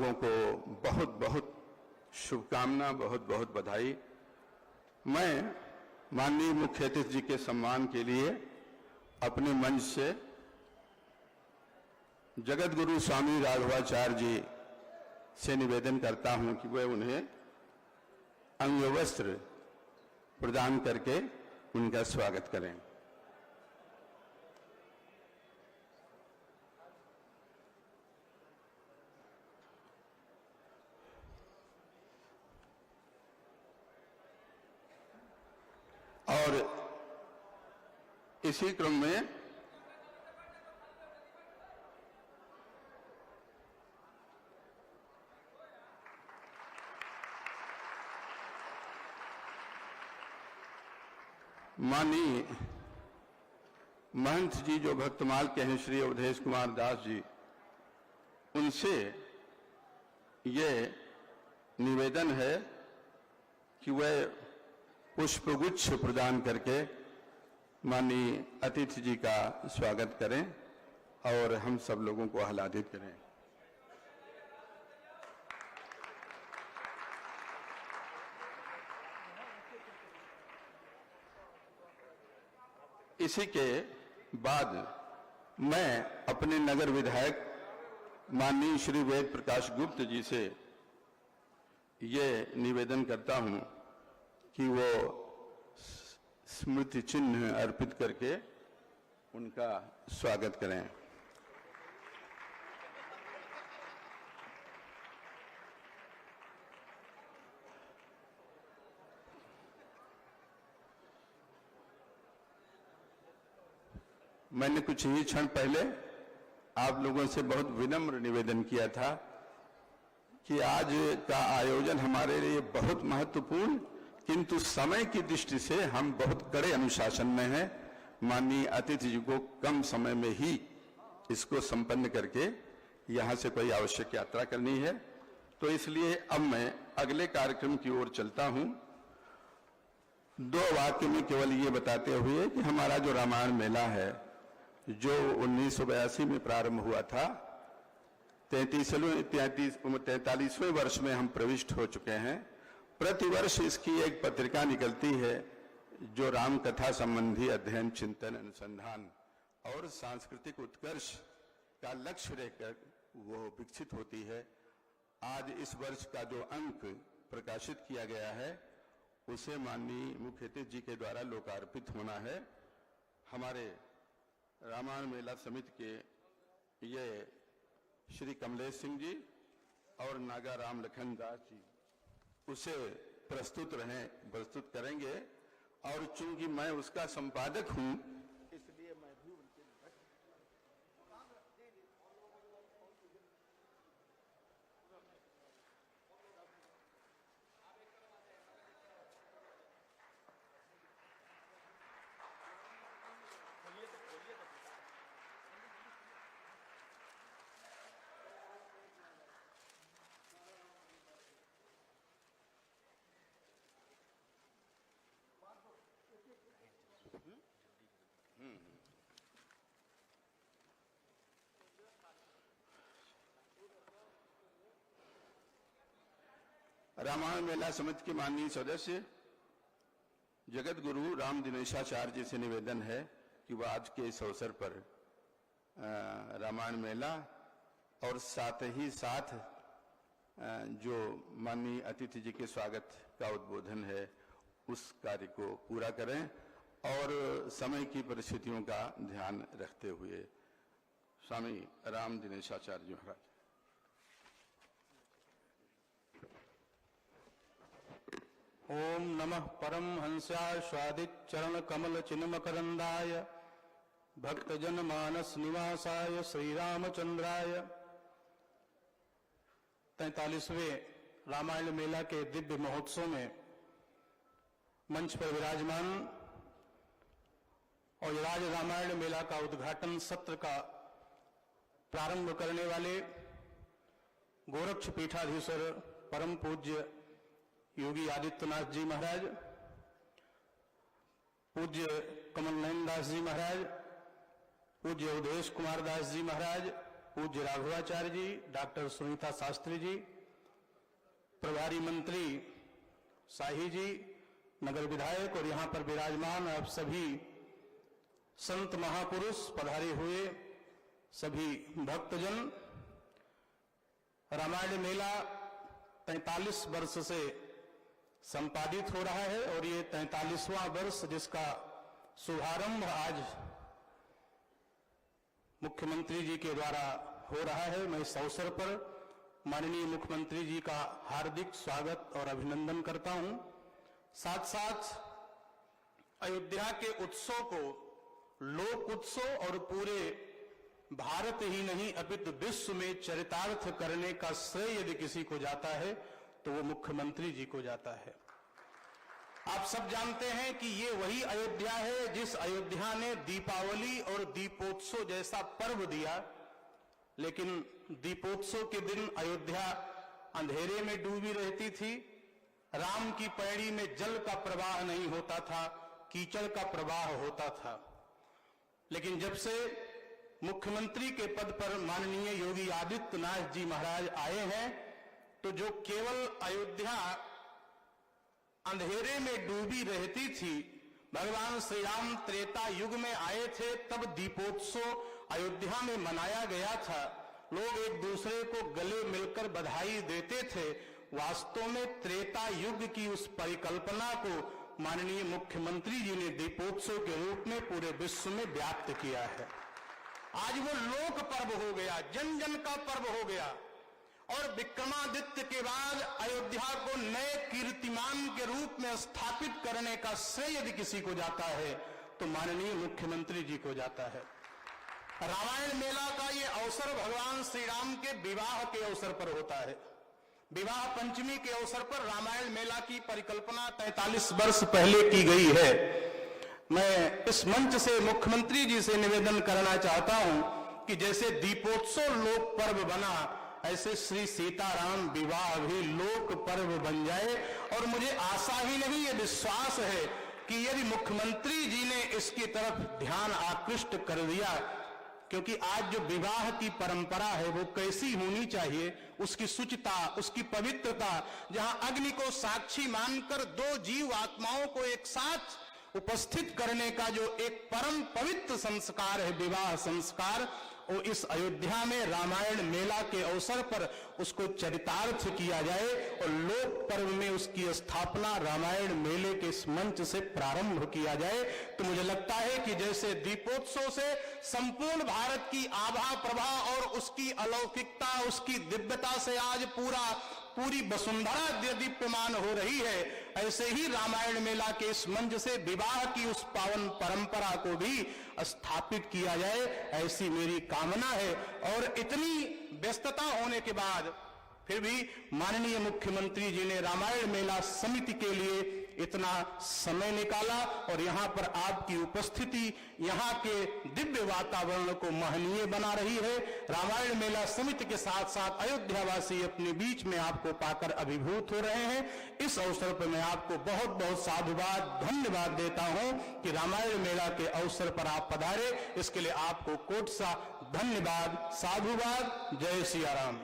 लोगों को बहुत बहुत शुभकामना, बहुत बहुत बधाई। मैं माननीय मुख्य अतिथि जी के सम्मान के लिए अपने मंच से जगत गुरु स्वामी राघवाचार्य जी से निवेदन करता हूं कि वे उन्हें अंगवस्त्र प्रदान करके उनका स्वागत करें। और इसी क्रम में माननीय महंत जी जो भक्तमाल के हैं, श्री अवधेश कुमार दास जी, उनसे ये निवेदन है कि वह पुष्पगुच्छ प्रदान करके माननीय अतिथि जी का स्वागत करें और हम सब लोगों को आह्लादित करें। इसी के बाद मैं अपने नगर विधायक माननीय श्री वेद प्रकाश गुप्त जी से ये निवेदन करता हूं कि वो स्मृति चिन्ह अर्पित करके उनका स्वागत करें। मैंने कुछ ही क्षण पहले आप लोगों से बहुत विनम्र निवेदन किया था कि आज का आयोजन हमारे लिए बहुत महत्वपूर्ण, किंतु समय की दृष्टि से हम बहुत कड़े अनुशासन में हैं। माननीय अतिथि जी को कम समय में ही इसको संपन्न करके यहां से कोई आवश्यक यात्रा करनी है, तो इसलिए अब मैं अगले कार्यक्रम की ओर चलता हूं। 2 वाक्य में केवल ये बताते हुए कि हमारा जो रामायण मेला है, जो 1982 में प्रारंभ हुआ था, 43वें वर्ष में हम प्रविष्ट हो चुके हैं। प्रतिवर्ष इसकी एक पत्रिका निकलती है जो राम कथा संबंधी अध्ययन, चिंतन, अनुसंधान और सांस्कृतिक उत्कर्ष का लक्ष्य रहकर वो विकसित होती है। आज इस वर्ष का जो अंक प्रकाशित किया गया है उसे माननीय मुख्य अतिथि जी के द्वारा लोकार्पित होना है। हमारे रामायण मेला समिति के ये श्री कमलेश सिंह जी और नागा राम लखन दास जी उसे प्रस्तुत करेंगे, और चूंकि मैं उसका संपादक हूं इसलिए मैं भी उनके रामायण मेला समिति के माननीय सदस्य जगत गुरु राम दिनेशाचार्य जी से निवेदन है कि वह आज के इस अवसर पर रामायण मेला और साथ ही साथ जो माननीय अतिथि जी के स्वागत का उद्बोधन है उस कार्य को पूरा करें और समय की परिस्थितियों का ध्यान रखते हुए। स्वामी राम दिनेशाचार्य जी महाराज। ओम नमः परम हंस्याय स्वादित चरण कमल चिन्मकरंदाय भक्तजन मानस निवासाय श्री रामचंद्राय। 43वें रामायण मेला के दिव्य महोत्सव में मंच पर विराजमान और आज रामायण मेला का उद्घाटन सत्र का प्रारंभ करने वाले गोरक्ष पीठाधीश्वर परम पूज्य योगी आदित्यनाथ जी महाराज, पूज्य कमल नयन दास जी महाराज, पूज्य अवधेश कुमार दास जी महाराज, पूज्य राघवाचार्य जी, डॉक्टर सुनीता शास्त्री जी, प्रभारी मंत्री शाही जी, नगर विधायक और यहां पर विराजमान आप सभी संत महापुरुष, पधारे हुए सभी भक्तजन, रामायण मेला 43 वर्ष से संपादित हो रहा है और ये 43वां वर्ष जिसका शुभारंभ आज मुख्यमंत्री जी के द्वारा हो रहा है। मैं इस अवसर पर माननीय मुख्यमंत्री जी का हार्दिक स्वागत और अभिनंदन करता हूं। साथ साथ अयोध्या के उत्सव को लोक उत्सव और पूरे भारत ही नहीं अपितु विश्व में चरितार्थ करने का श्रेय यदि किसी को जाता है तो वो मुख्यमंत्री जी को जाता है। आप सब जानते हैं कि ये वही अयोध्या है जिस अयोध्या ने दीपावली और दीपोत्सव जैसा पर्व दिया, लेकिन दीपोत्सव के दिन अयोध्या अंधेरे में डूबी रहती थी, राम की पैड़ी में जल का प्रवाह नहीं होता था, कीचड़ का प्रवाह होता था। लेकिन जब से मुख्यमंत्री के पद पर माननीय योगी आदित्यनाथ जी महाराज आए हैं, तो जो केवल अयोध्या अंधेरे में डूबी रहती थी, भगवान श्री राम त्रेता युग में आए थे, तब दीपोत्सव अयोध्या में मनाया गया था। लोग एक दूसरे को गले मिलकर बधाई देते थे। वास्तव में त्रेता युग की उस परिकल्पना को माननीय मुख्यमंत्री जी ने दीपोत्सव के रूप में पूरे विश्व में व्याप्त किया है। आज वो लोक पर्व हो गया, जन जन का पर्व हो गया और विक्रमादित्य के बाद अयोध्या को नए कीर्तिमान के रूप में स्थापित करने का श्रेय यदि किसी को जाता है तो माननीय मुख्यमंत्री जी को जाता है। रामायण मेला का ये अवसर भगवान श्री राम के विवाह के अवसर पर होता है। विवाह पंचमी के अवसर पर रामायण मेला की परिकल्पना 43 वर्ष पहले की गई है। मैं इस मंच से मुख्यमंत्री जी से निवेदन करना चाहता हूं कि जैसे दीपोत्सव लोक पर्व बना, ऐसे श्री सीताराम विवाह भी लोक पर्व बन जाए। और मुझे आशा ही नहीं, ये विश्वास है कि यदि मुख्यमंत्री जी ने इसकी तरफ ध्यान आकृष्ट कर दिया, क्योंकि आज जो विवाह की परंपरा है वो कैसी होनी चाहिए, उसकी शुचिता, उसकी पवित्रता, जहां अग्नि को साक्षी मानकर दो जीव आत्माओं को एक साथ उपस्थित करने का जो एक परम पवित्र संस्कार है, विवाह संस्कार, वो इस अयोध्या में रामायण मेला के अवसर पर उसको चरितार्थ किया जाए और लोक पर्व में उसकी स्थापना रामायण मेले के इस मंच से प्रारंभ किया जाए। तो मुझे लगता है कि जैसे दीपोत्सव से संपूर्ण भारत की आभा प्रभा और उसकी अलौकिकता, उसकी दिव्यता से आज पूरी वसुंधरा दीप्यमान हो रही है, ऐसे ही रामायण मेला के इस मंच से विवाह की उस पावन परंपरा को भी स्थापित किया जाए, ऐसी मेरी कामना है। और इतनी व्यस्तता होने के बाद फिर भी माननीय मुख्यमंत्री जी ने रामायण मेला समिति के लिए इतना समय निकाला और यहाँ पर आपकी उपस्थिति यहाँ के दिव्य वातावरण को महनीय बना रही है। रामायण मेला समिति के साथ साथ अयोध्यावासी अपने बीच में आपको पाकर अभिभूत हो रहे हैं। इस अवसर पर मैं आपको बहुत बहुत साधुवाद, धन्यवाद देता हूं कि रामायण मेला के अवसर पर आप पधारे। इसके लिए आपको कोट सा धन्यवाद, साधुवाद। जय सिया राम।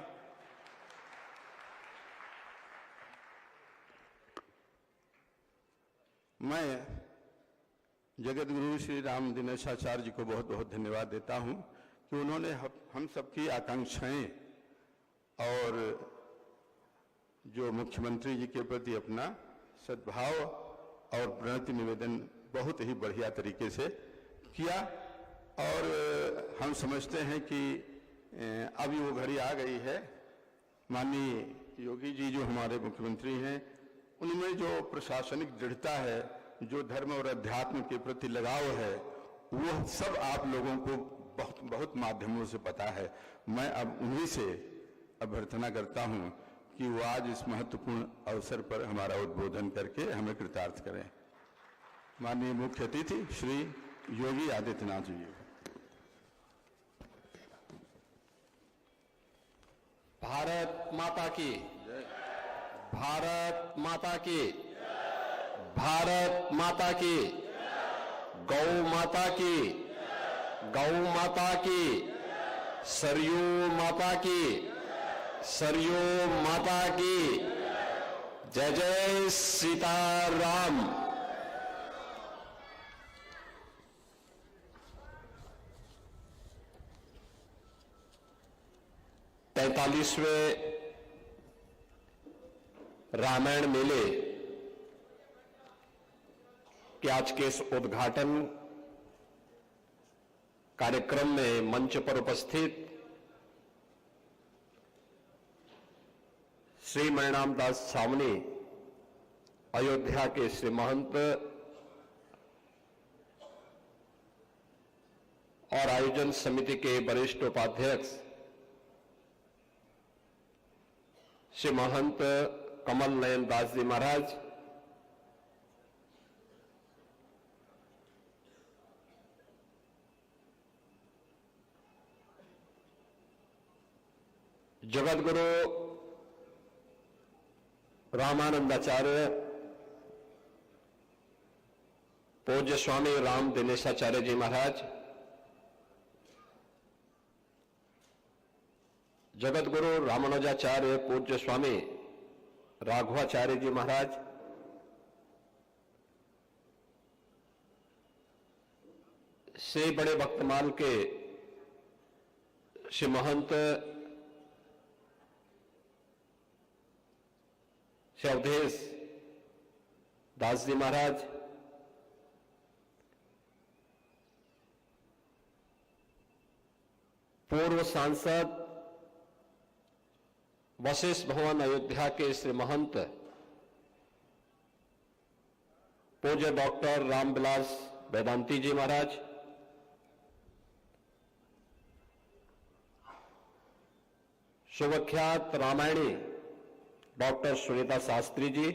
मैं जगत गुरु श्री राम दिनेशाचार्य जी को बहुत बहुत धन्यवाद देता हूं कि उन्होंने हम सबकी आकांक्षाएं और जो मुख्यमंत्री जी के प्रति अपना सद्भाव और प्रणति निवेदन बहुत ही बढ़िया तरीके से किया। और हम समझते हैं कि अभी वो घड़ी आ गई है। माननीय योगी जी जो हमारे मुख्यमंत्री हैं, उनमें जो प्रशासनिक दृढ़ता है, जो धर्म और अध्यात्म के प्रति लगाव है, वो सब आप लोगों को बहुत माध्यमों से पता है। मैं अब उन्हीं से अभ्यर्थना करता हूं कि वो आज इस महत्वपूर्ण अवसर पर हमारा उद्बोधन करके हमें कृतार्थ करें। माननीय मुख्य अतिथि श्री योगी आदित्यनाथ जी। भारत माता की, भारत माता की, भारत माता की, गौ माता की, गौ माता की, सरयू माता की, सरयू माता की। जय जय सीताराम। तैतालीसवें रामायण मेले के आज के इस उद्घाटन कार्यक्रम में मंच पर उपस्थित श्री मणिराम दास सावनी, अयोध्या के श्री महंत और आयोजन समिति के वरिष्ठ उपाध्यक्ष श्री महंत कमल नयन दास जी महाराज, जगतगुरु रामानंदाचार्य पूज्य स्वामी राम दिनेशाचार्य जी महाराज, जगतगुरु रामानुजाचार्य पूज्य स्वामी राघवाचार्य जी महाराज, से बड़े भक्तमाल के श्री महंत श्री अवधेश दास जी महाराज, पूर्व सांसद वशिष्ठ भवन अयोध्या के श्री महंत पूज्य डॉक्टर रामविलास वेदांती जी महाराज, सुविख्यात रामायणी डॉक्टर सुनीता शास्त्री जी,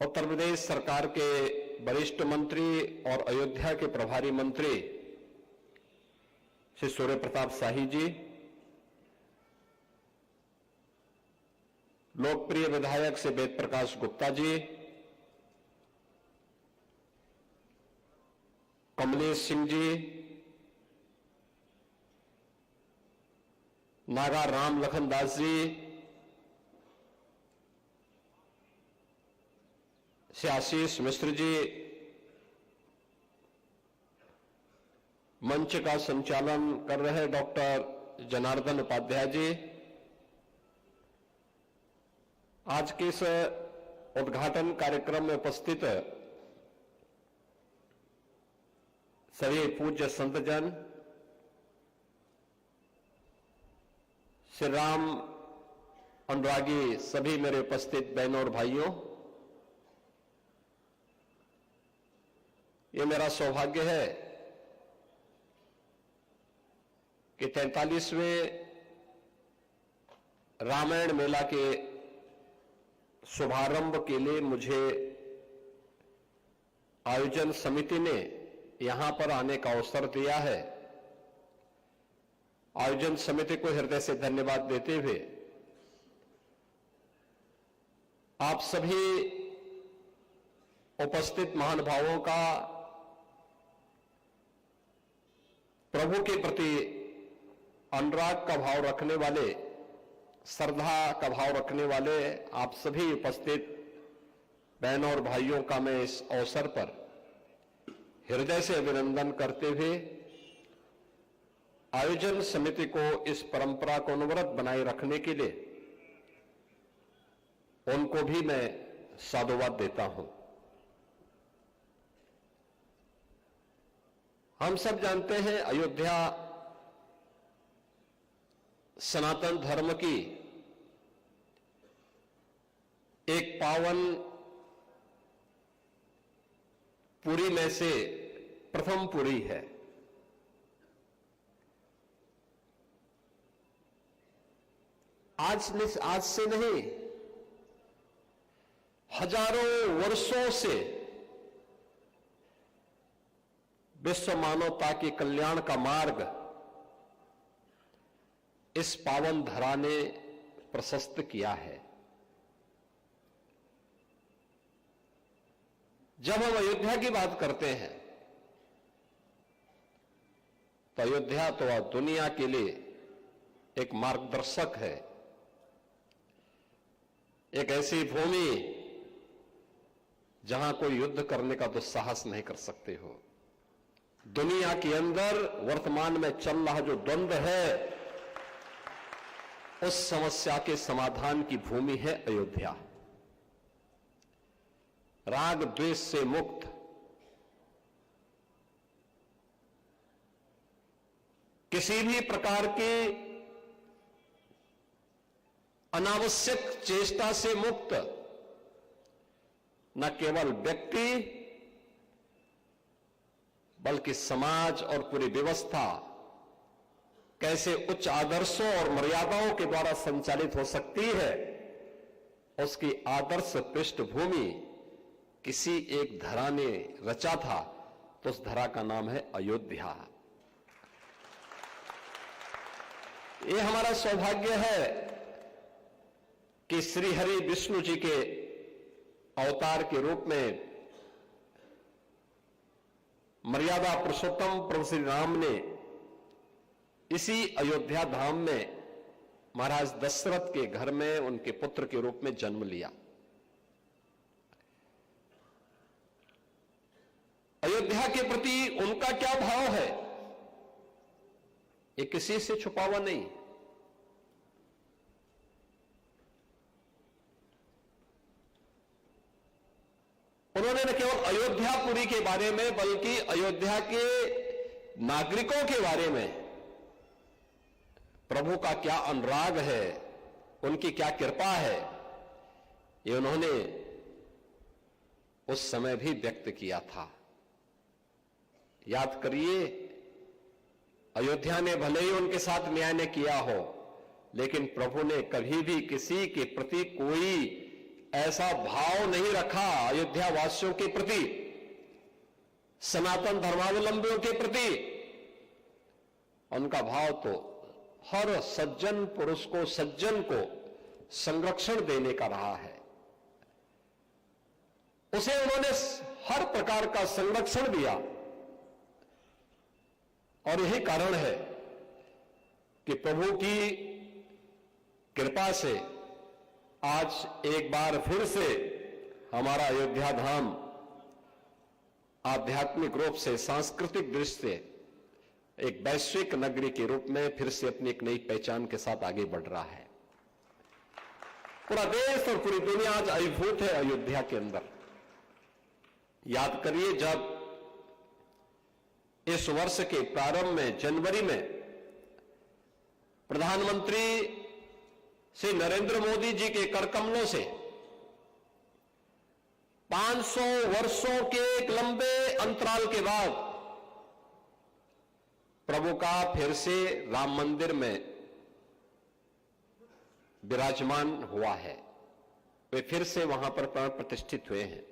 उत्तर प्रदेश सरकार के वरिष्ठ मंत्री और अयोध्या के प्रभारी मंत्री श्री सूर्य प्रताप शाही जी, लोकप्रिय विधायक श्री वेद प्रकाश गुप्ता जी, कमलेश सिंह जी, नागा राम लखन दास जी, श्री आशीष मिश्र जी, मंच का संचालन कर रहे डॉक्टर जनार्दन उपाध्याय जी, आज के इस उद्घाटन कार्यक्रम में उपस्थित सभी पूज्य संतजन, श्री राम अनुरागी सभी मेरे उपस्थित बहनों और भाइयों, ये मेरा सौभाग्य है कि 43वें रामायण मेला के शुभारंभ के लिए मुझे आयोजन समिति ने यहां पर आने का अवसर दिया है। आयोजन समिति को हृदय से धन्यवाद देते हुए आप सभी उपस्थित महानुभावों का प्रभु के प्रति अनुराग का भाव रखने वाले, श्रद्धा का भाव रखने वाले आप सभी उपस्थित बहनों और भाइयों का मैं इस अवसर पर हृदय से अभिनंदन करते हुए आयोजन समिति को इस परंपरा को अनवरत बनाए रखने के लिए उनको भी मैं साधुवाद देता हूं। हम सब जानते हैं अयोध्या सनातन धर्म की एक पावन पुरी में से प्रथम पुरी है। आज से नहीं, हजारों वर्षों से विश्व मानवता के कल्याण का मार्ग इस पावन धरा ने प्रशस्त किया है। जब हम अयोध्या की बात करते हैं तो अयोध्या तो दुनिया के लिए एक मार्गदर्शक है, एक ऐसी भूमि जहां कोई युद्ध करने का दुस्साहस नहीं कर सकते हो। दुनिया के अंदर वर्तमान में चल रहा जो द्वंद्व है, उस समस्या के समाधान की भूमि है अयोध्या। राग द्वेष से मुक्त, किसी भी प्रकार की अनावश्यक चेष्टा से मुक्त, न केवल व्यक्ति बल्कि समाज और पूरी व्यवस्था कैसे उच्च आदर्शों और मर्यादाओं के द्वारा संचालित हो सकती है, उसकी आदर्श पृष्ठभूमि किसी एक धरा ने रचा था, तो उस धरा का नाम है अयोध्या। ये हमारा सौभाग्य है कि श्री हरि विष्णु जी के अवतार के रूप में मर्यादा पुरुषोत्तम प्रभु श्री राम ने इसी अयोध्या धाम में महाराज दशरथ के घर में उनके पुत्र के रूप में जन्म लिया। अयोध्या के प्रति उनका क्या भाव है, ये किसी से छुपा हुआ नहीं। उन्होंने न केवल अयोध्यापुरी के बारे में बल्कि अयोध्या के नागरिकों के बारे में प्रभु का क्या अनुराग है, उनकी क्या कृपा है, ये उन्होंने उस समय भी व्यक्त किया था। याद करिए, अयोध्या ने भले ही उनके साथ न्याय ने किया हो, लेकिन प्रभु ने कभी भी किसी के प्रति कोई ऐसा भाव नहीं रखा। अयोध्या वासियों के प्रति, सनातन धर्मावलंबियों के प्रति उनका भाव तो हर सज्जन पुरुष को, सज्जन को संरक्षण देने का रहा है। उसे उन्होंने हर प्रकार का संरक्षण दिया, और यही कारण है कि प्रभु की कृपा से आज एक बार फिर से हमारा अयोध्या धाम आध्यात्मिक रूप से, सांस्कृतिक दृष्टि से एक वैश्विक नगरी के रूप में फिर से अपनी एक नई पहचान के साथ आगे बढ़ रहा है। पूरा देश और पूरी दुनिया आज अभिभूत है अयोध्या के अंदर। याद करिए, जब इस वर्ष के प्रारंभ में जनवरी में प्रधानमंत्री श्री नरेंद्र मोदी जी के करकमलों से 500 वर्षों के एक लंबे अंतराल के बाद प्रभु का फिर से राम मंदिर में विराजमान हुआ है, वे फिर से वहां पर प्राण प्रतिष्ठित हुए हैं।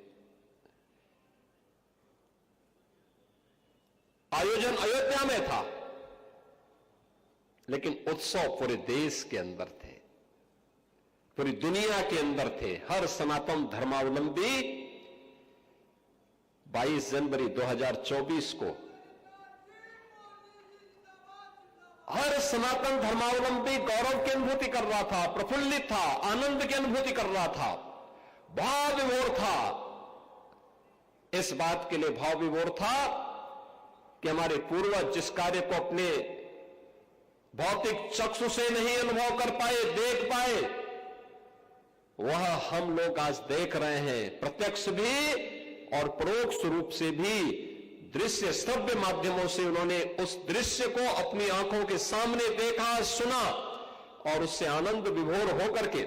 आयोजन अयोध्या में था, लेकिन उत्सव पूरे देश के अंदर थे, पूरी दुनिया के अंदर थे। हर सनातन धर्मावलंबी 22 जनवरी 2024 को, हर सनातन धर्मावलंबी गौरव की अनुभूति कर रहा था, प्रफुल्लित था, आनंद की अनुभूति कर रहा था, भाव विभोर था। इस बात के लिए भाव विभोर था कि हमारे पूर्वज जिस कार्य को अपने भौतिक चक्षु से नहीं अनुभव कर पाए, देख पाए, वह हम लोग आज देख रहे हैं, प्रत्यक्ष भी और परोक्ष रूप से भी। दृश्य श्रव्य माध्यमों से उन्होंने उस दृश्य को अपनी आंखों के सामने देखा, सुना, और उससे आनंद विभोर होकर के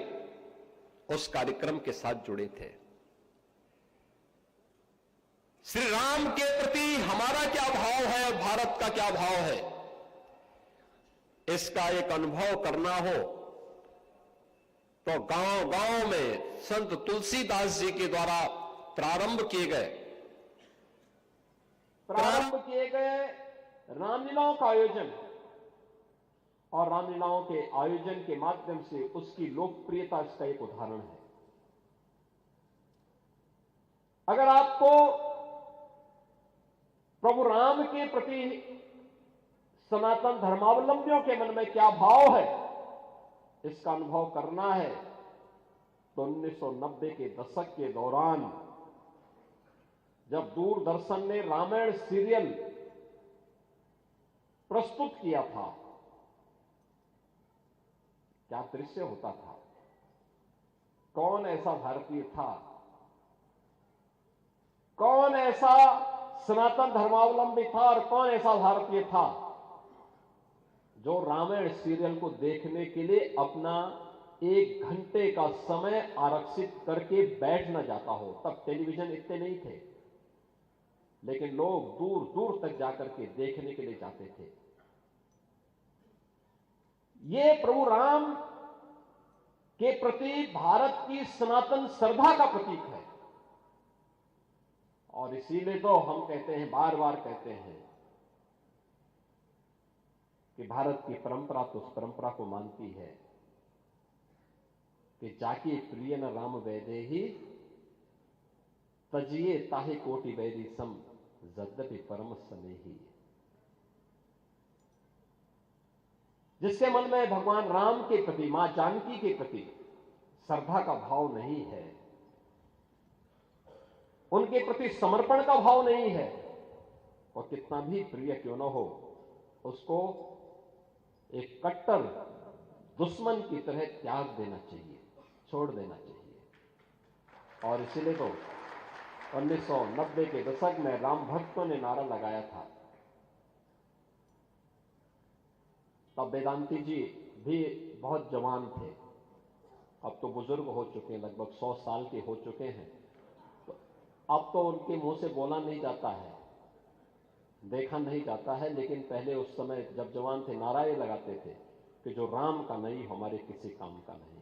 उस कार्यक्रम के साथ जुड़े थे। श्री राम के प्रति हमारा क्या भाव है, भारत का क्या भाव है, इसका एक अनुभव करना हो तो गांव गांव में संत तुलसीदास जी के द्वारा प्रारंभ किए गए रामलीलाओं का आयोजन, और रामलीलाओं के आयोजन के माध्यम से उसकी लोकप्रियता इसका एक उदाहरण है। अगर आपको प्रभु राम के प्रति सनातन धर्मावलंबियों के मन में क्या भाव है, इसका अनुभव करना है तो 1990 के दशक के दौरान जब दूरदर्शन ने रामायण सीरियल प्रस्तुत किया था, क्या दृश्य होता था। कौन ऐसा भारतीय था, कौन ऐसा सनातन धर्मावलंबी था और कौन ऐसा भारतीय था जो रामायण सीरियल को देखने के लिए अपना 1 घंटे का समय आरक्षित करके बैठ न जाता हो। तब टेलीविजन इतने नहीं थे, लेकिन लोग दूर दूर तक जाकर के देखने के लिए जाते थे। ये प्रभु राम के प्रति भारत की सनातन श्रद्धा का प्रतीक है। और इसीलिए तो हम कहते हैं, बार बार कहते हैं कि भारत की परंपरा तो उस परंपरा को मानती है कि जाके प्रिय न राम वैदेही तजिए ताहे कोटि वैरी सम यद्यपि परम स्नेही। जिसके मन में भगवान राम के प्रति, मां जानकी के प्रति श्रद्धा का भाव नहीं है, उनके प्रति समर्पण का भाव नहीं है, और कितना भी प्रिय क्यों न हो, उसको एक कट्टर दुश्मन की तरह त्याग देना चाहिए, छोड़ देना चाहिए। और इसलिए तो 1990 के दशक में राम भक्तों ने नारा लगाया था। तब वेदांती जी भी बहुत जवान थे, अब तो बुजुर्ग हो चुके हैं, लगभग 100 साल के हो चुके हैं। तो अब तो उनके मुंह से बोला नहीं जाता है, देखा नहीं जाता है, लेकिन पहले उस समय जब जवान थे नारा ये लगाते थे कि जो राम का नहीं हमारे किसी काम का नहीं।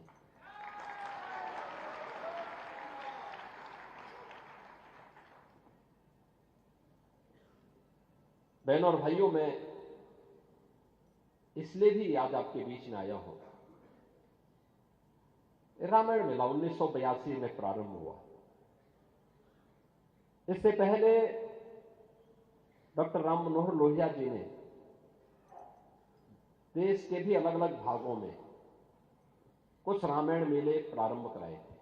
बहनों और भाइयों, मैं इसलिए भी आज आपके बीच में आया हूं। रामायण मेला 1982 में प्रारंभ हुआ। इससे पहले डॉक्टर राम मनोहर लोहिया जी ने देश के भी अलग अलग भागों में कुछ रामायण मेले प्रारंभ कराए थे,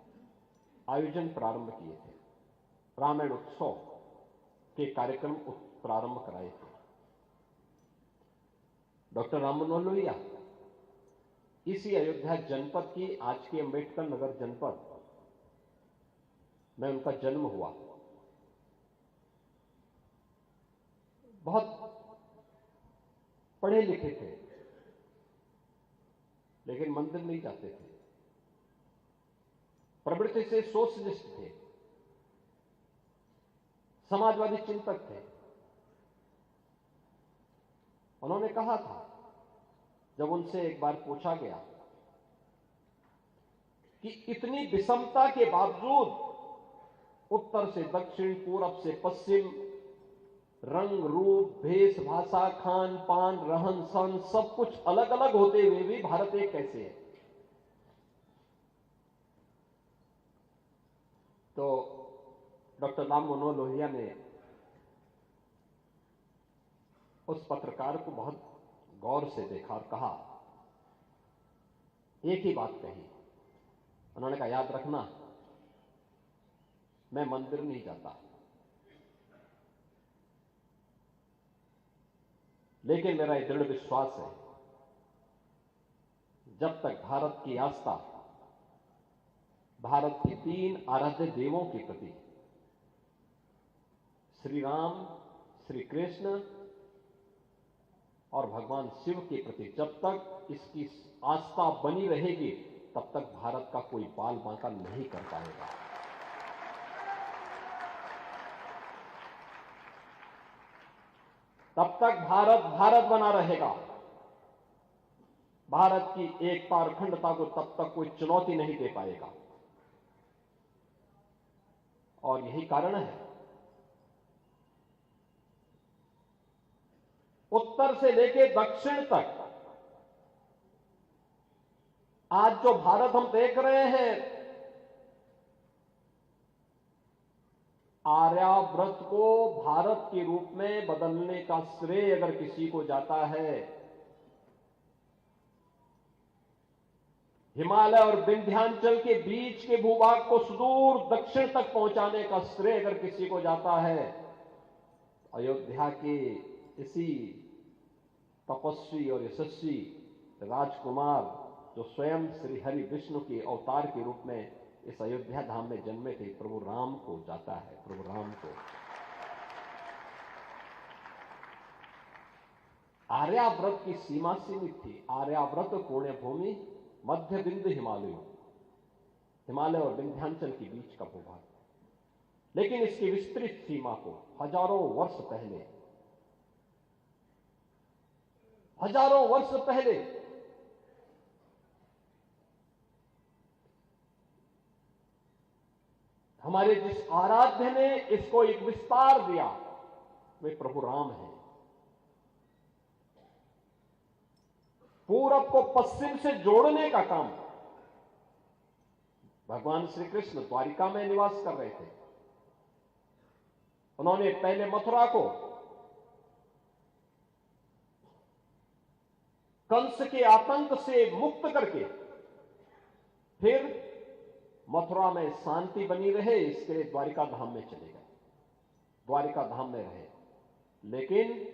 आयोजन प्रारंभ किए थे, रामायण उत्सव के कार्यक्रम प्रारंभ कराए थे। डॉक्टर राम मनोहर लोहिया इसी अयोध्या जनपद की, आज के अंबेडकर नगर जनपद में उनका जन्म हुआ। बहुत पढ़े लिखे थे, लेकिन मंदिर नहीं जाते थे, प्रवृत्ति से सोशलिस्ट थे, समाजवादी चिंतक थे। उन्होंने कहा था, जब उनसे एक बार पूछा गया कि इतनी विषमता के बावजूद उत्तर से दक्षिण, पूरब से पश्चिम, रंग रूप, भेष भाषा, खान पान, रहन सहन सब कुछ अलग अलग होते हुए भी भारत एक कैसे है? तो डॉक्टर राम मनोहर लोहिया ने उस पत्रकार को बहुत गौर से देखा और कहा, एक ही बात कही। उन्होंने कहा, याद रखना, मैं मंदिर नहीं जाता, लेकिन मेरा यह दृढ़ विश्वास है, जब तक भारत की आस्था भारत के 3 आराध्य देवों के प्रति, श्री राम, श्री कृष्ण और भगवान शिव के प्रति, जब तक इसकी आस्था बनी रहेगी, तब तक भारत का कोई बाल बांका नहीं कर पाएगा। तब तक भारत भारत बना रहेगा। भारत की एकता और अखंडता को तब तक कोई चुनौती नहीं दे पाएगा। और यही कारण है, उत्तर से लेकर दक्षिण तक आज जो भारत हम देख रहे हैं, आर्याव्रत को भारत के रूप में बदलने का श्रेय अगर किसी को जाता है, हिमालय और विंध्याचल के बीच के भूभाग को सुदूर दक्षिण तक पहुंचाने का श्रेय अगर किसी को जाता है, अयोध्या के इसी तपस्वी और यशस्वी राजकुमार जो स्वयं श्री हरि विष्णु के अवतार के रूप में इस अयोध्या धाम में जन्मे थे, प्रभु राम को जाता है। प्रभु राम को आर्याव्रत की सीमा सीमित थी। आर्याव्रत पुण्य भूमि मध्य बिंदु हिमालय और विंध्याचल के बीच का भूभाग, लेकिन इसकी विस्तृत सीमा को हजारों वर्ष पहले हमारे जिस आराध्य ने इसको एक विस्तार दिया, वे प्रभु राम हैं। पूरब को पश्चिम से जोड़ने का काम भगवान श्री कृष्ण द्वारिका में निवास कर रहे थे। उन्होंने पहले मथुरा को कंस के आतंक से मुक्त करके फिर मथुरा में शांति बनी रहे, इसके लिए द्वारिका धाम में चले गए, द्वारिका धाम में रहे। लेकिन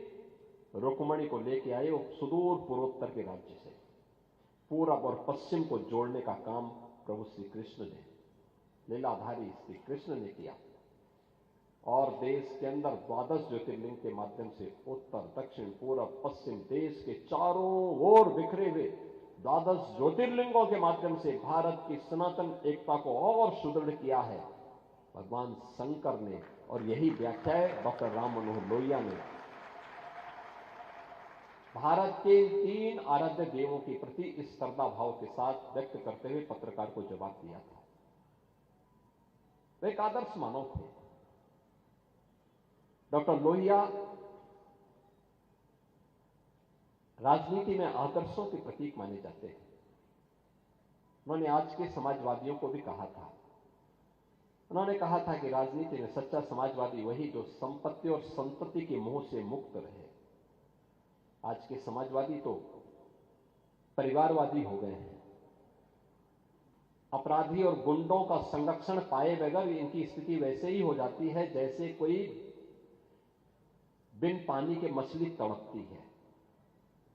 रुक्मणी को लेके आए वो सुदूर पूर्वोत्तर के राज्य से, पूरब और पश्चिम को जोड़ने का काम प्रभु श्री कृष्ण ने, लीलाधारी श्री कृष्ण ने किया। और देश के अंदर 12 ज्योतिर्लिंग के माध्यम से उत्तर दक्षिण पूरब पश्चिम देश के चारों ओर बिखरे हुए 12 ज्योतिर्लिंगों के माध्यम से भारत की सनातन एकता को और सुदृढ़ किया है भगवान शंकर ने। और यही व्याख्या डॉक्टर राम मनोहर लोहिया ने भारत के 3 आराध्य देवों के प्रति इस श्रद्धा भाव के साथ व्यक्त करते हुए पत्रकार को जवाब दिया था। वे एक आदर्श मानव थे। डॉक्टर लोहिया राजनीति में आदर्शों के प्रतीक माने जाते हैं। उन्होंने आज के समाजवादियों को भी कहा था, उन्होंने कहा था कि राजनीति में सच्चा समाजवादी वही जो संपत्ति और संतति के मोह से मुक्त रहे। आज के समाजवादी तो परिवारवादी हो गए हैं। अपराधी और गुंडों का संरक्षण पाए बगैर इनकी स्थिति वैसे ही हो जाती है जैसे कोई बिन पानी के मछली तड़पती है,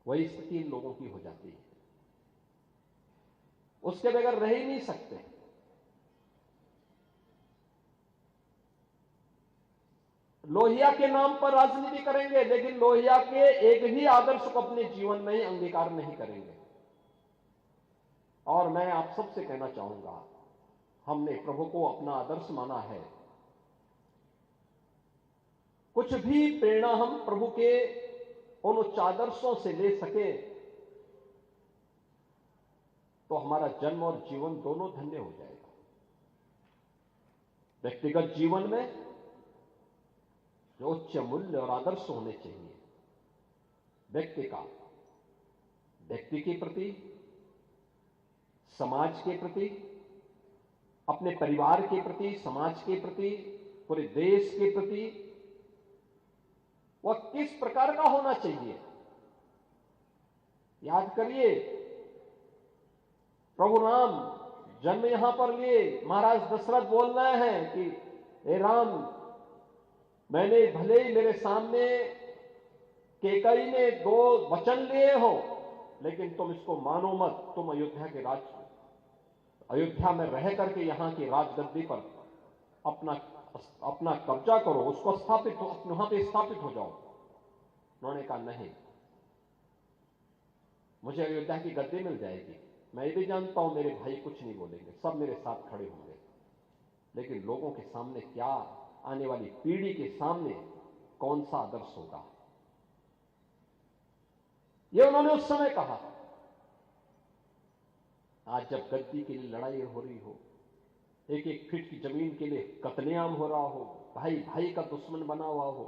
वही स्थिति इन लोगों की हो जाती है। उसके बगैर रह ही नहीं सकते। लोहिया के नाम पर राजनीति करेंगे, लेकिन लोहिया के एक ही आदर्श को अपने जीवन में ही अंगीकार नहीं करेंगे। और मैं आप सबसे कहना चाहूंगा, हमने प्रभु को अपना आदर्श माना है। कुछ भी प्रेरणा हम प्रभु के उन उच्च आदर्शों से ले सके तो हमारा जन्म और जीवन दोनों धन्य हो जाएगा। व्यक्तिगत जीवन में जो उच्च मूल्य और आदर्श होने चाहिए, व्यक्ति के प्रति, समाज के प्रति, अपने परिवार के प्रति, समाज के प्रति, पूरे देश के प्रति, वह किस प्रकार का होना चाहिए। याद करिए, प्रभु राम जन्म यहां पर लिए, महाराज दशरथ बोल रहे हैं कि हे राम, मैंने भले ही मेरे सामने केकई ने 2 वचन लिए हो, लेकिन तुम इसको मानो मत। तुम अयोध्या में रह करके यहां की राजगद्दी पर अपना कब्जा करो, उसको स्थापित हो, वहां पे स्थापित हो जाओ। उन्होंने कहा नहीं, मुझे अयोध्या की गद्दी मिल जाएगी। मैं ये भी जानता हूं मेरे भाई कुछ नहीं बोलेंगे, सब मेरे साथ खड़े होंगे, लेकिन लोगों के सामने क्या, आने वाली पीढ़ी के सामने कौन सा आदर्श होगा, ये उन्होंने उस समय कहा। आज जब गद्दी के लिए लड़ाई हो रही हो, एक एक फीट की जमीन के लिए कत्लेआम हो रहा हो, भाई भाई का दुश्मन बना हुआ हो,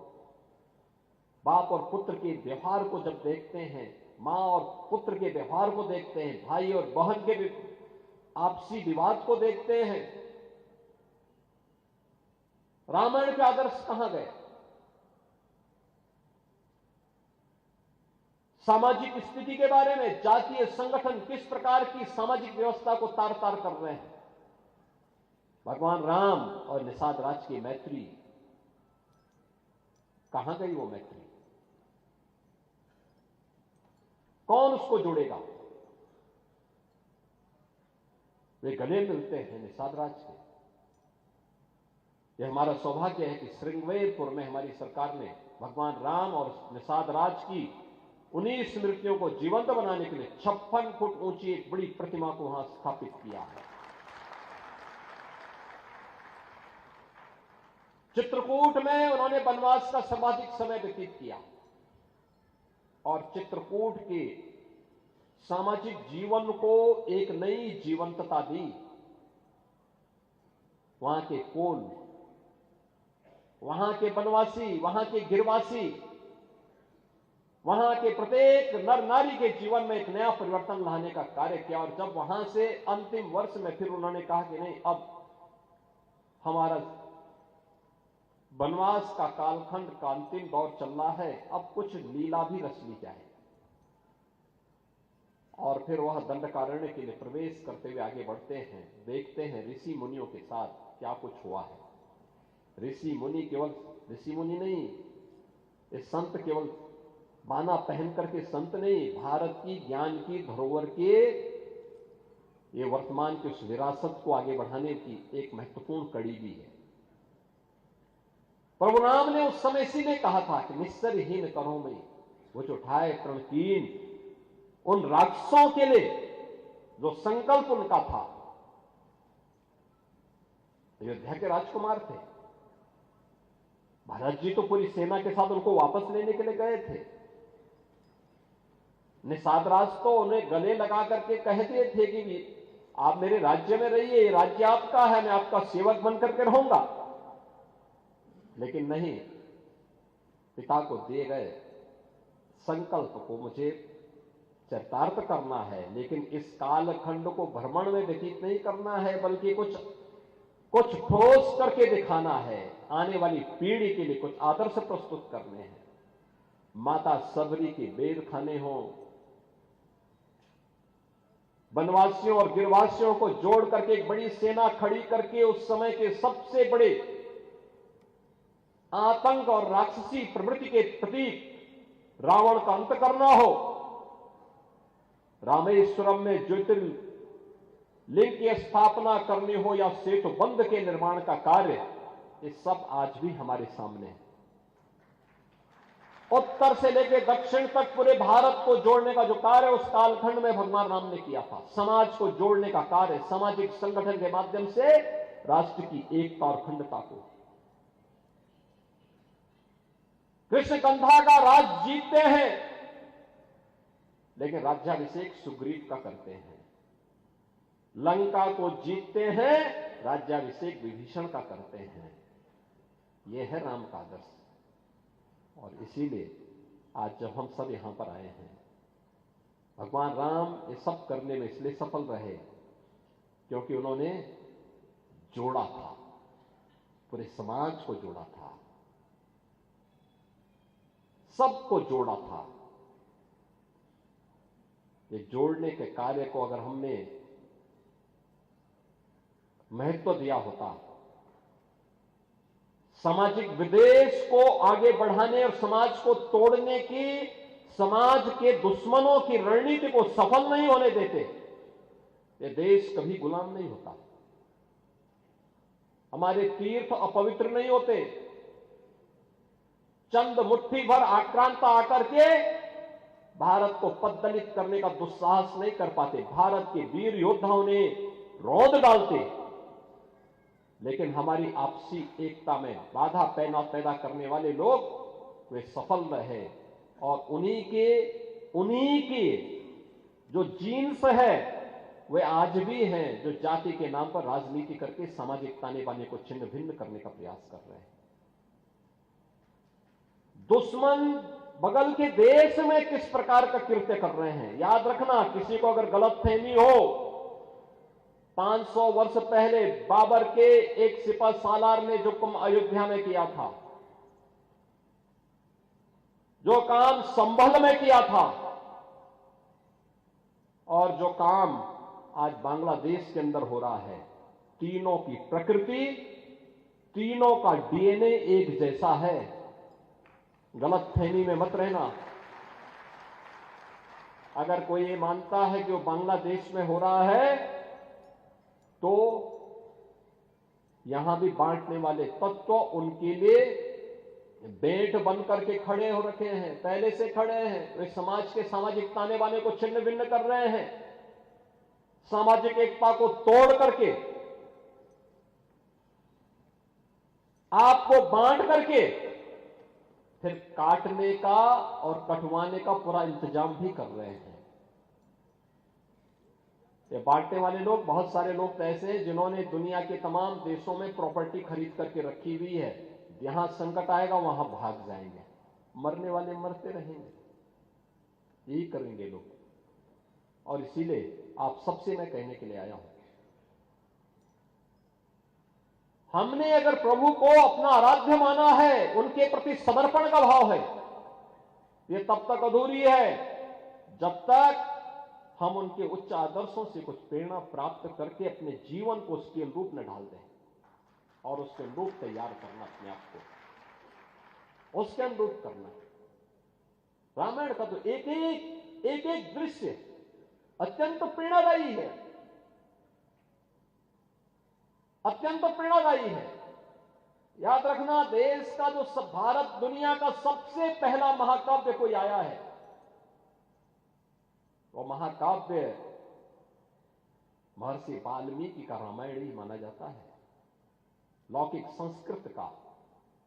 बाप और पुत्र के व्यवहार को जब देखते हैं, मां और पुत्र के व्यवहार को देखते हैं, भाई और बहन के आपसी विवाद को देखते हैं, रामायण के आदर्श कहां गए? सामाजिक स्थिति के बारे में जातीय संगठन किस प्रकार की सामाजिक व्यवस्था को तार तार कर रहे हैं। भगवान राम और निषाद राज की मैत्री, कहां गई वो मैत्री? कौन उसको जोड़ेगा? वे गले मिलते हैं निषाद राज के। यह हमारा सौभाग्य है कि श्रृंगवेरपुर में हमारी सरकार ने भगवान राम और निषाद राज की उन्हीं स्मृतियों को जीवंत बनाने के लिए 56 फुट ऊंची एक बड़ी प्रतिमा को वहां स्थापित किया है। चित्रकूट में उन्होंने वनवास का सर्वाधिक समय व्यतीत किया और चित्रकूट के सामाजिक जीवन को एक नई जीवंतता दी। वहां के कोल, वहां के वनवासी, वहां के गिरवासी, वहां के प्रत्येक नर नारी के जीवन में एक नया परिवर्तन लाने का कार्य किया। और जब वहां से अंतिम वर्ष में फिर उन्होंने कहा कि नहीं, अब हमारा वनवास का कालखंड का अंतिम दौर चल रहा है, अब कुछ लीला भी रच ली जाए। और फिर वह दंडकारण्य के लिए प्रवेश करते हुए आगे बढ़ते हैं, देखते हैं ऋषि मुनियों के साथ क्या कुछ हुआ है। ऋषि मुनि केवल ऋषि मुनि नहीं, ये संत केवल बाना पहन करके संत नहीं, भारत की ज्ञान की धरोहर के ये वर्तमान की उस विरासत को आगे बढ़ाने की एक महत्वपूर्ण कड़ी भी है। प्रभु राम ने उस समय इसीलिए कहा था कि निस्सरहीन करो में वो जो उठाए प्रणकीन, उन राक्षसों के लिए जो संकल्प उनका था। अयोध्या के राजकुमार थे, भरत जी तो पूरी सेना के साथ उनको वापस लेने के लिए गए थे। निषाद राज तो उन्हें गले लगा करके कह दिए थे कि भी आप मेरे राज्य में रहिए, राज्य आपका है, मैं आपका सेवक बन करके रहूंगा। लेकिन नहीं, पिता को दिए गए संकल्प को मुझे चरितार्थ करना है, लेकिन इस कालखंड को भ्रमण में व्यतीत नहीं करना है, बल्कि कुछ ठोस करके दिखाना है। आने वाली पीढ़ी के लिए कुछ आदर्श प्रस्तुत करने हैं। माता सबरी के वेद खाने हों, वनवासियों और गिरवासियों को जोड़ करके एक बड़ी सेना खड़ी करके उस समय के सबसे बड़े आतंक और राक्षसी प्रवृत्ति के प्रतीक रावण का अंत करना हो। रामेश्वरम में ज्योतिर्लिंग की स्थापना करनी हो या सेतु बंध के निर्माण का कार्य, ये सब आज भी हमारे सामने है। उत्तर से लेकर दक्षिण तक पूरे भारत को जोड़ने का जो कार्य उस कालखंड में भगवान राम ने किया था, समाज को जोड़ने का कार्य, सामाजिक संगठन के माध्यम से राष्ट्र की एकता और अखंडता को। कृष्ण कंधा का राज जीतते हैं, लेकिन राज्याभिषेक सुग्रीव का करते हैं। लंका को जीतते हैं, राज्याभिषेक विभीषण का करते हैं। यह है राम का आदर्श। और इसीलिए आज जब हम सब यहां पर आए हैं, भगवान राम ये सब करने में इसलिए सफल रहे क्योंकि उन्होंने जोड़ा था, पूरे समाज को जोड़ा था, सबको जोड़ा था। ये जोड़ने के कार्य को अगर हमने महत्व दिया होता, सामाजिक विदेश को आगे बढ़ाने और समाज को तोड़ने की, समाज के दुश्मनों की रणनीति को सफल नहीं होने देते, ये देश कभी गुलाम नहीं होता। हमारे तीर्थ अपवित्र नहीं होते। चंद मुट्ठी भर आक्रांता आकर के भारत को पद्दलित करने का दुस्साहस नहीं कर पाते। भारत के वीर योद्धाओं ने रौंद डालते, लेकिन हमारी आपसी एकता में बाधा पैदा करने वाले लोग वे सफल रहे। और उन्हीं के जो जीन्स है वे आज भी हैं, जो जाति के नाम पर राजनीति करके सामाजिक ताने बाने को छिन्न भिन्न करने का प्रयास कर रहे हैं। दुश्मन बगल के देश में किस प्रकार का कृत्य कर रहे हैं, याद रखना। किसी को अगर गलतफहमी हो 500 वर्ष पहले बाबर के एक सिपह सालार ने जो काम अयोध्या में किया था, जो काम संभल में किया था, और जो काम आज बांग्लादेश के अंदर हो रहा है, तीनों की प्रकृति, तीनों का डीएनए एक जैसा है। गलतफहमी में मत रहना। अगर कोई ये मानता है कि वो बांग्लादेश में हो रहा है, तो यहां भी बांटने वाले तत्व उनके लिए बेट बन करके खड़े हो रखे हैं, पहले से खड़े हैं। वे समाज के सामाजिक ताने बाने को छिन्न भिन्न कर रहे हैं, सामाजिक एकता को तोड़ करके, आपको बांट करके फिर काटने का और कटवाने का पूरा इंतजाम भी कर रहे हैं। ये बांटने वाले लोग, बहुत सारे लोग तो ऐसे हैं जिन्होंने दुनिया के तमाम देशों में प्रॉपर्टी खरीद करके रखी हुई है। यहां संकट आएगा वहां भाग जाएंगे, मरने वाले मरते रहेंगे, यही करेंगे लोग। और इसीलिए आप सबसे मैं कहने के लिए आया हूं, हमने अगर प्रभु को अपना आराध्य माना है, उनके प्रति समर्पण का भाव है, ये तब तक अधूरी है जब तक हम उनके उच्च आदर्शों से कुछ प्रेरणा प्राप्त करके अपने जीवन को उसके अनुरूप में ढाल दें और उसके अनुरूप तैयार करना, अपने आप को उसके अनुरूप करना। रामायण का तो एक एक दृश्य अत्यंत प्रेरणादायी है, अत्यंत प्रेरणादायी है। याद रखना, देश का जो भारत दुनिया का सबसे पहला महाकाव्य कोई आया है, वो महाकाव्य महर्षि वाल्मीकि का रामायण ही माना जाता है। लौकिक संस्कृत का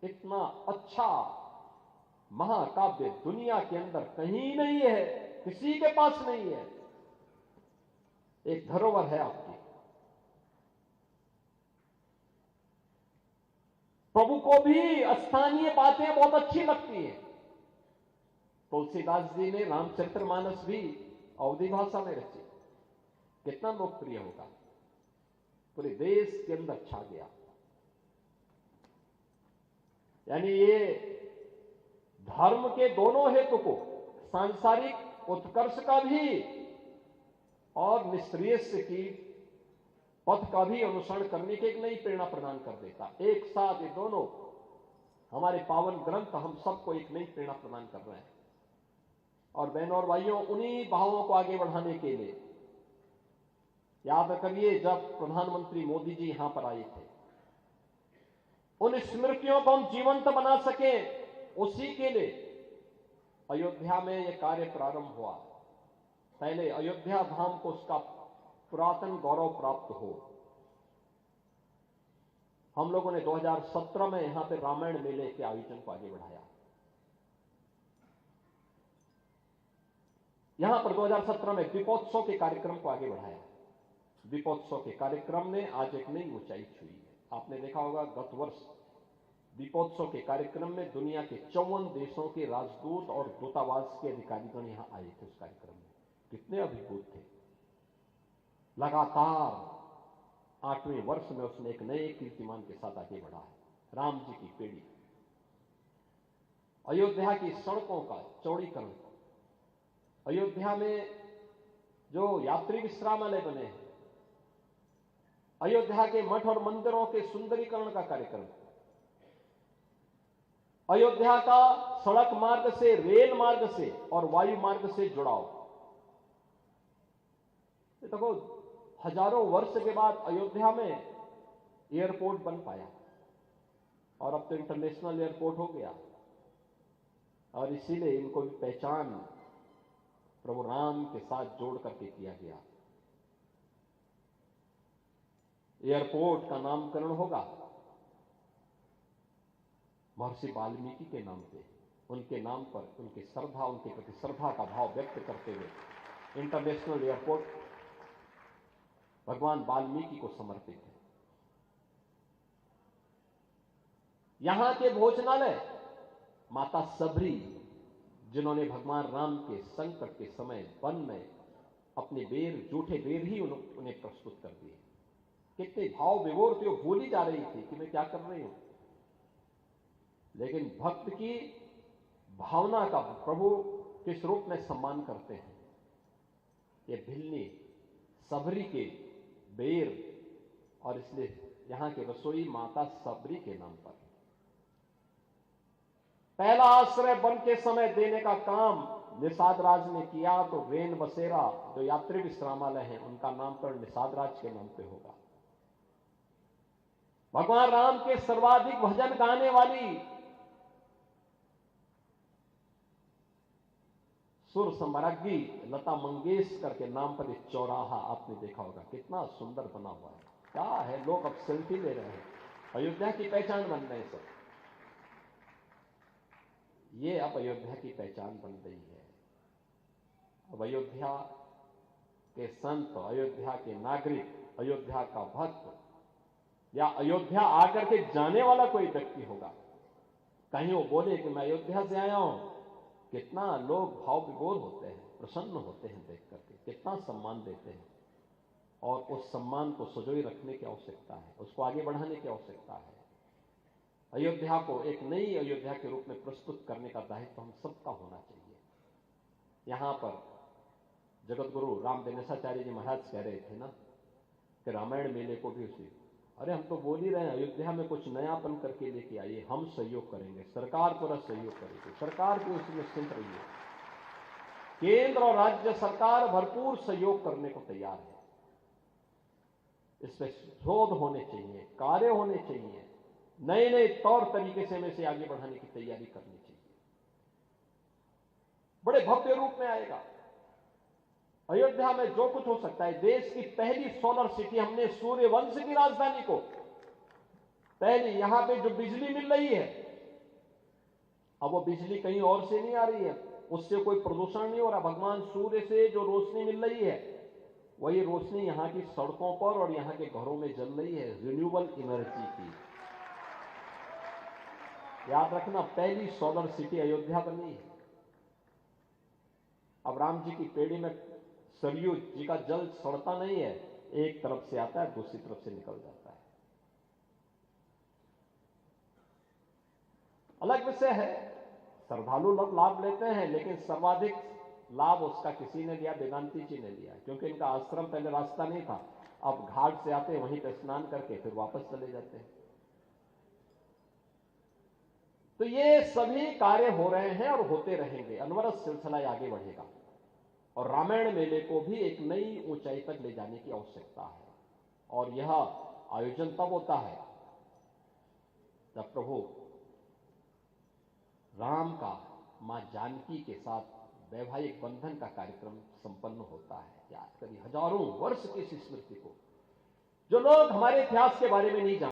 इतना अच्छा महाकाव्य दुनिया के अंदर कहीं नहीं है, किसी के पास नहीं है। एक धरोहर है आपकी। प्रभु को भी स्थानीय बातें बहुत अच्छी लगती हैं। तुलसीदास जी ने रामचरितमानस भी अवधी भाषा में रची, कितना लोकप्रिय होगा, पूरे देश के अंदर छा गया। यानी ये धर्म के दोनों हेतु को, सांसारिक उत्कर्ष का भी और निश्रेयस की पथ का भी अनुसरण करने की एक नई प्रेरणा प्रदान कर देता। एक साथ ये दोनों हमारे पावन ग्रंथ हम सबको एक नई प्रेरणा प्रदान कर रहे हैं। और बहनों और भाइयों, उन्हीं भावों को आगे बढ़ाने के लिए याद करिए, जब प्रधानमंत्री मोदी जी यहां पर आए थे, उन स्मृतियों को हम जीवंत बना सके, उसी के लिए अयोध्या में यह कार्य प्रारंभ हुआ। पहले अयोध्या धाम को उसका पुरातन गौरव प्राप्त हो। हम लोगों ने 2017 में यहां पे रामायण मेले के आयोजन को आगे बढ़ाया। यहां पर 2017 में दीपोत्सव के कार्यक्रम को आगे बढ़ाया। दीपोत्सव के कार्यक्रम ने आज एक नई ऊंचाई छुई है। आपने देखा होगा, गत वर्ष दीपोत्सव के कार्यक्रम में दुनिया के 54 देशों के राजदूत और दूतावास के अधिकारीगण यहां आए थे। उस कार्यक्रम में कितने अभिभूत थे। लगातार 8वें वर्ष में उसने एक नए कीर्तिमान के साथ आगे बढ़ा है। राम जी की पीढ़ी, अयोध्या की सड़कों का चौड़ीकरण, अयोध्या में जो यात्री विश्रामालय बने हैं, अयोध्या के मठ और मंदिरों के सुंदरीकरण का कार्यक्रम, अयोध्या का सड़क मार्ग से, रेल मार्ग से और वायु मार्ग से जुड़ाव। देखो, हजारों वर्ष के बाद अयोध्या में एयरपोर्ट बन पाया और अब तो इंटरनेशनल एयरपोर्ट हो गया। और इसीलिए इनको भी पहचान प्रभु राम के साथ जोड़ करके किया गया। एयरपोर्ट का नामकरण होगा महर्षि वाल्मीकि के नाम पे, उनके नाम पर, उनकी श्रद्धा, उनके प्रति श्रद्धा का भाव व्यक्त करते हुए इंटरनेशनल एयरपोर्ट भगवान वाल्मीकि को समर्पित है। यहां के भोजनालय माता सबरी, जिन्होंने भगवान राम के संकट के समय वन में अपने बेर, जूठे बेर ही उन्हें प्रस्तुत कर दिए, कितने भाव विभोर थे, वो भूल ही जा रही थी कि मैं क्या कर रही हूं। लेकिन भक्त की भावना का प्रभु किस रूप में सम्मान करते हैं। ये भिल्ली सबरी के बेर, और इसलिए यहां के रसोई माता सबरी के नाम पर पहला आश्रय वन के समय देने का काम निषाद राज ने किया, तो रेन बसेरा जो यात्री विश्रामालय हैं उनका नामकरण निषाद राज के नाम पे होगा। भगवान राम के सर्वाधिक भजन गाने वाली सुर सम्राज्ञी लता मंगेशकर के नाम पर एक चौराहा आपने देखा होगा, कितना सुंदर बना हुआ है। क्या है, लोग अब सेल्फी ले रहे हैं, अयोध्या की पहचान बन रहे हैं सब। ये अब अयोध्या की पहचान बन रही है। अब अयोध्या के संत, अयोध्या के नागरिक, अयोध्या का भक्त या अयोध्या आकर के जाने वाला कोई व्यक्ति होगा, कहीं वो बोले कि मैं अयोध्या से आया हूं, कितना लोग भाव विभोर होते हैं, प्रसन्न होते हैं देख करके, कितना सम्मान देते हैं। और उस सम्मान को सजोई रखने की आवश्यकता है, उसको आगे बढ़ाने की आवश्यकता है। अयोध्या को एक नई अयोध्या के रूप में प्रस्तुत करने का दायित्व हम सबका होना चाहिए। यहां पर जगत गुरु राम दिनेशाचार्य जी महाराज कह रहे थे ना कि रामायण मेले को भी उसी, अरे हम तो बोल ही रहे हैं अयोध्या में कुछ नयापन करके लेके आइए, हम सहयोग करेंगे, सरकार पूरा सहयोग करेगी, सरकार की उसमें निश्चिंत रहिए। केंद्र और राज्य सरकार भरपूर सहयोग करने को तैयार है। इसमें शोध होने चाहिए, कार्य होने चाहिए, नए नए तौर तरीके से हमें से आगे बढ़ाने की तैयारी करनी चाहिए। बड़े भव्य रूप में आएगा अयोध्या में, जो कुछ हो सकता है। देश की पहली सोलर सिटी, हमने सूर्यवंश की राजधानी को पहली, यहां पे जो बिजली मिल रही है, अब वो बिजली कहीं और से नहीं आ रही है, उससे कोई प्रदूषण नहीं हो रहा। भगवान सूर्य से जो रोशनी मिल रही है, वही रोशनी यहां की सड़कों पर और यहां के घरों में जल रही है, रिन्यूएबल एनर्जी की। याद रखना, पहली सोलर सिटी अयोध्या बनी है। अब राम जी की पेड़ी में सरयू जी का जल सड़ता नहीं है, एक तरफ से आता है, दूसरी तरफ से निकल जाता है। अलग विषय है, श्रद्धालु लोग लाभ लेते हैं, लेकिन सर्वाधिक लाभ उसका किसी ने लिया, वेदांती जी ने लिया, क्योंकि इनका आश्रम पहले रास्ता नहीं था। अब घाट से आते, वहीं पर स्नान करके फिर वापस चले जाते हैं। तो ये सभी कार्य हो रहे हैं और होते रहेंगे, अनवरत सिलसिला आगे बढ़ेगा। और रामायण मेले को भी एक नई ऊंचाई तक ले जाने की आवश्यकता है। और यह आयोजन तब होता है जब प्रभु राम का मां जानकी के साथ वैवाहिक बंधन का कार्यक्रम संपन्न होता है। याद करिए, हजारों वर्ष की इस स्मृति को, जो लोग हमारे इतिहास के बारे में नहीं जानते,